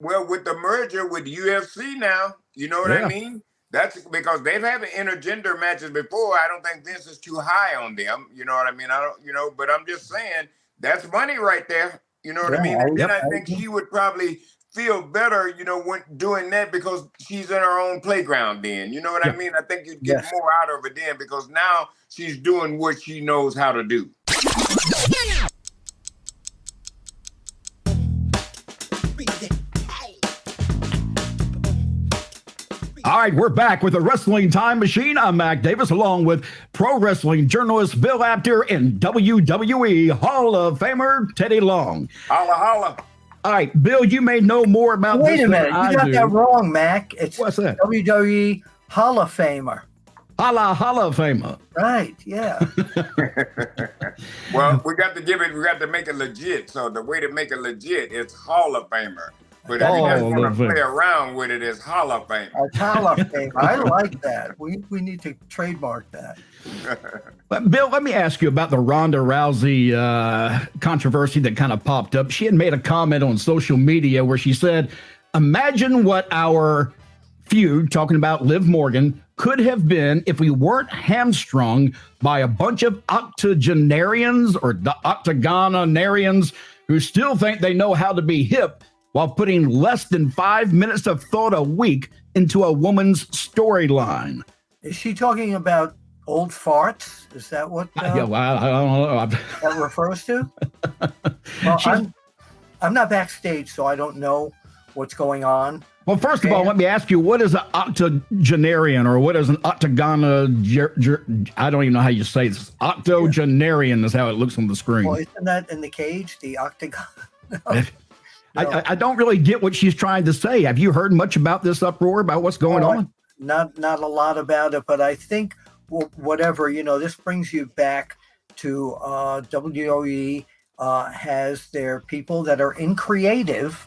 Well, with the merger with UFC now, you know what I Yeah. mean? That's because they've had intergender matches before. I don't think Vince is too high on them. You know what I mean? I don't, but I'm just saying that's money right there. You know what I Yeah, mean? And then Yep. I think she would probably feel better, when doing that because she's in her own playground then. You know what I Yeah. mean? I think you'd get Yes. more out of it then because now she's doing what she knows how to do. All right, we're back with the Wrestling Time Machine. I'm Mac Davis, along with pro wrestling journalist Bill Apter and WWE Hall of Famer Teddy Long. Holla, holla. All right, Bill, you may know more about Wait this a minute, than I you got do. that wrong, Mac. It's What's that? WWE Hall of Famer. Holla, Hall of Famer. Right, yeah. Well, we got to make it legit. So the way to make it legit is Hall of Famer. But if you just Hall want of to Fame. play around with it, it's Hall of Fame. Hall of Famer. I like that. We need to trademark that. But Bill, let me ask you about the Ronda Rousey controversy that kind of popped up. She had made a comment on social media where she said, imagine what our feud, talking about Liv Morgan, could have been if we weren't hamstrung by a bunch of octogenarians or octagonarians who still think they know how to be hip while putting less than 5 minutes of thought a week into a woman's storyline. Is she talking about old farts? Is that what Yeah, well, I don't know. that refers to? Well, I'm not backstage, so I don't know what's going on. Well, first of all, let me ask you, what is an octogenarian or what is an octagon? I don't even know how you say this. Octogenarian is how it looks on the screen. Well, isn't that in the cage, the octagon? No. I don't really get what she's trying to say. Have you heard much about this uproar, about what's going on? Not a lot about it, but I think whatever, this brings you back to WWE has their people that are in creative,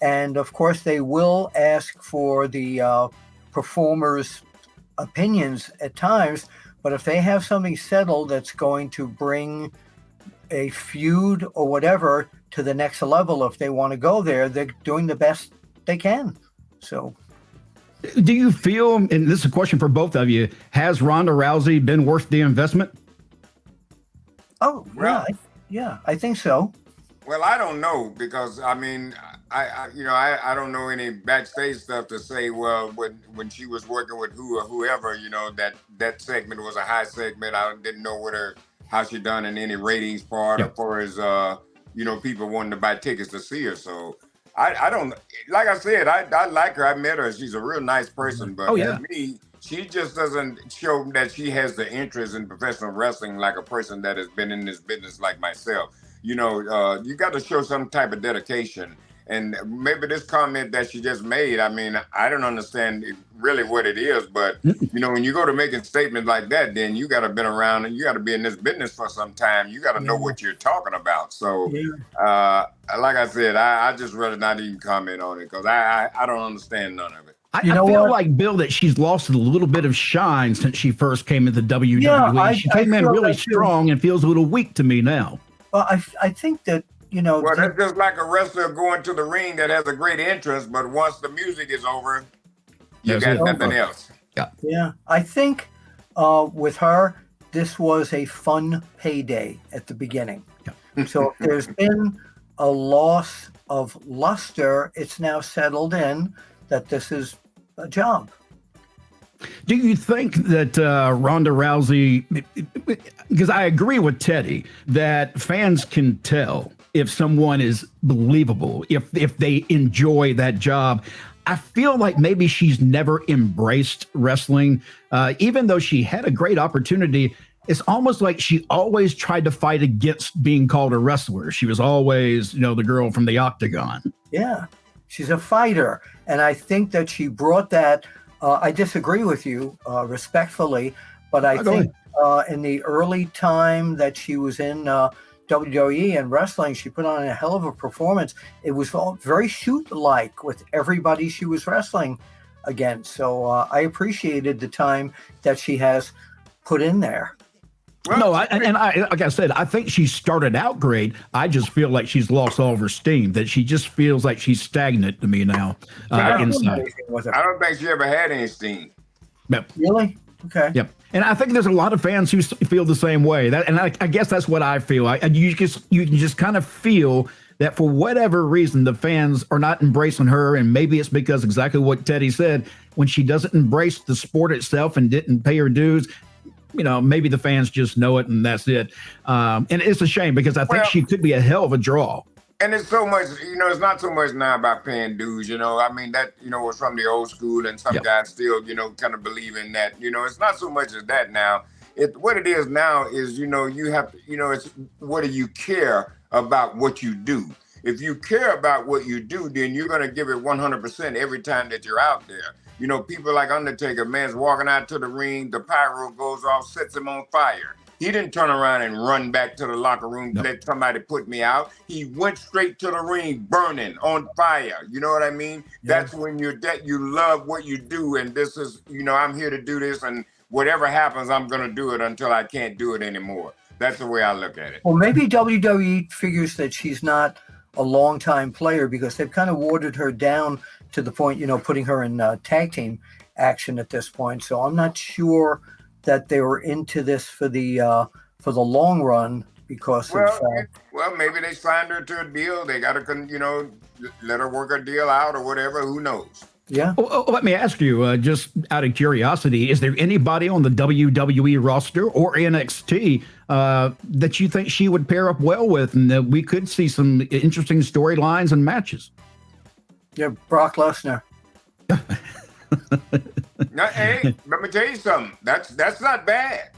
and of course they will ask for the performers' opinions at times, but if they have something settled that's going to bring a feud or whatever to the next level, if they want to go there, they're doing the best they can. So do you feel, and this is a question for both of you, has Ronda Rousey been worth the investment? Oh, Well- yeah, I think so. Well, I don't know because I mean, I don't know any backstage stuff to say. Well, when she was working with who or whoever, that segment was a high segment. I didn't know how she done in any ratings part as far as people wanting to buy tickets to see her. So I don't, like I said, I like her. I met her. She's a real nice person, but for me, she just doesn't show that she has the interest in professional wrestling like a person that has been in this business like myself. You got to show some type of dedication. And maybe this comment that she just made, I mean, I don't understand really what it is, but when you go to making statements like that, then you got to been around and you got to be in this business for some time. You got to know what you're talking about. So, like I said, I just rather not even comment on it because I don't understand none of it. I feel like, Bill, that she's lost a little bit of shine since she first came into WWE. Yeah, she came in really strong and feels a little weak to me now. Well, I think that, Well, that's just like a wrestler going to the ring that has a great entrance, but once the music is over, you got nothing else. Yeah, I think with her, this was a fun payday at the beginning. Yeah. So if there's been a loss of luster, it's now settled in that this is a job. Do you think that Ronda Rousey, because I agree with Teddy, that fans can tell if someone is believable, if they enjoy that job. I feel like maybe she's never embraced wrestling, even though she had a great opportunity. It's almost like she always tried to fight against being called a wrestler. She was always, the girl from the octagon. Yeah, she's a fighter. And I think that she brought that. I disagree with you respectfully, but I think in the early time that she was in WWE and wrestling, she put on a hell of a performance. It was all very shoot-like with everybody she was wrestling against. So I appreciated the time that she has put in there. Well, No, like I said, I think she started out great. I just feel like she's lost all of her steam. That she just feels like she's stagnant to me now inside. I don't think she ever had any steam. Yep. Really? Okay. Yep. And I think there's a lot of fans who feel the same way. I guess that's what I feel. You can just kind of feel that for whatever reason, the fans are not embracing her. And maybe it's because exactly what Teddy said, when she doesn't embrace the sport itself and didn't pay her dues, maybe the fans just know it and that's it. And it's a shame because I think she could be a hell of a draw. And it's so much, it's not so much now about paying dues, I mean, that, was from the old school, and some guys still, kind of believe in that. It's not so much as that now. What it is now is, you have to, it's what do you care about what you do? If you care about what you do, then you're going to give it 100% every time that you're out there. People like Undertaker, man's walking out to the ring, the pyro goes off, sets him on fire. He didn't turn around and run back to the locker room, let somebody put me out. He went straight to the ring, burning, on fire. You know what I mean? Yeah. That's when you love what you do. And this is, I'm here to do this. And whatever happens, I'm going to do it until I can't do it anymore. That's the way I look at it. Well, maybe WWE figures that she's not a long-time player because they've kind of watered her down to the point, putting her in tag team action at this point. So I'm not sure that they were into this for the long run because well, maybe they signed her to a deal. They got to, let her work a deal out or whatever. Who knows? Yeah. Well, let me ask you, just out of curiosity, is there anybody on the WWE roster or NXT that you think she would pair up well with, and that we could see some interesting storylines and matches? Yeah, Brock Lesnar. Now, hey, let me tell you something. That's not bad.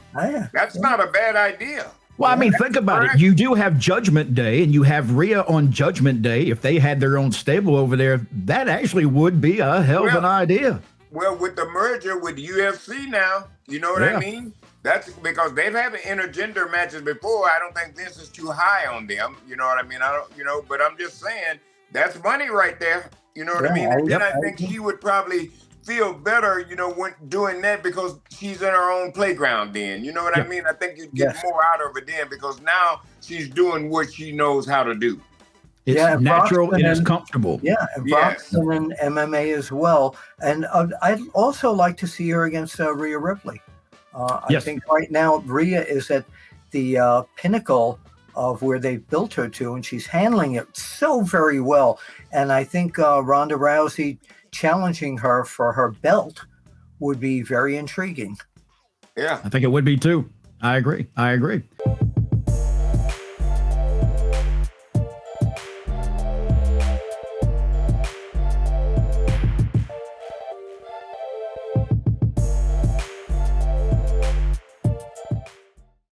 That's not a bad idea. Well, I mean, think about it. You do have Judgment Day, and you have Rhea on Judgment Day. If they had their own stable over there, that actually would be a hell of an idea. Well, with the merger with UFC now, you know what I mean? That's because they've had intergender matches before. I don't think this is too high on them. You know what I mean? I don't, but I'm just saying that's money right there. You know what I mean? And then I think she would probably feel better, when doing that because she's in her own playground then. You know what I mean? I think you'd get more out of it then because now she's doing what she knows how to do. It's natural and it's comfortable. Yeah, and boxing and MMA as well. And I'd also like to see her against Rhea Ripley. I think right now Rhea is at the pinnacle of where they built her to, and she's handling it so very well. And I think Ronda Rousey challenging her for her belt would be very intriguing. Yeah. I think it would be too. I agree.